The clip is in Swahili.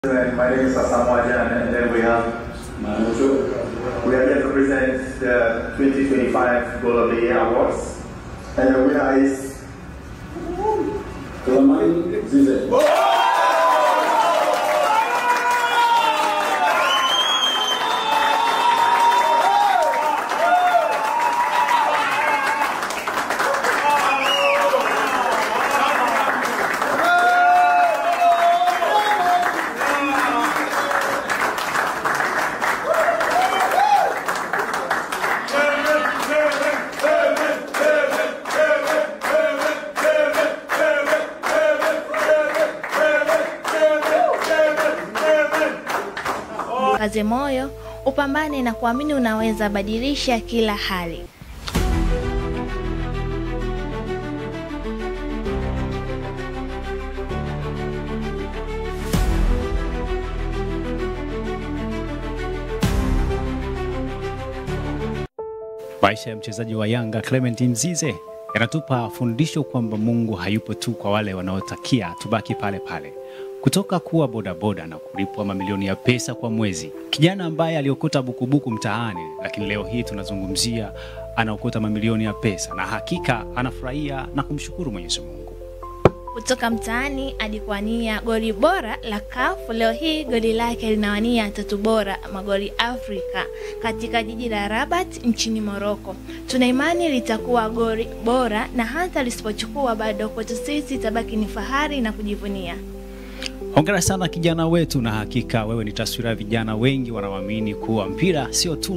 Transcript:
My name is Asamoah Jan, and then we have Manucho. We are here to present the 2025 Goal of the Year Awards. And the winner is Lamani Zize. Kaze moyo, upambane na kuamini unaweza badilisha kila hali. Maisha ya mchezaji wa Yanga Clement Mzize yanatupa fundisho kwamba Mungu hayupo tu kwa wale wanaotakia tubaki pale pale. Kutoka kuwa bodaboda na kulipwa mamilioni ya pesa kwa mwezi, kijana ambaye aliokota bukubuku mtaani, lakini leo hii tunazungumzia anaokota mamilioni ya pesa, na hakika anafurahia na kumshukuru Mwenyezi Mungu. Kutoka mtaani hadi kuwania goli bora la CAF, leo hii goli lake linawania 3 bora magoli Afrika katika jiji la Rabat nchini Morocco. Tuna imani litakuwa goli bora, na hata lisipochukua bado kwetu sisi tabaki ni fahari na kujivunia. Hongera sana kijana wetu, na hakika wewe ni taswira ya vijana wengi wanaoamini kuwa mpira sio tu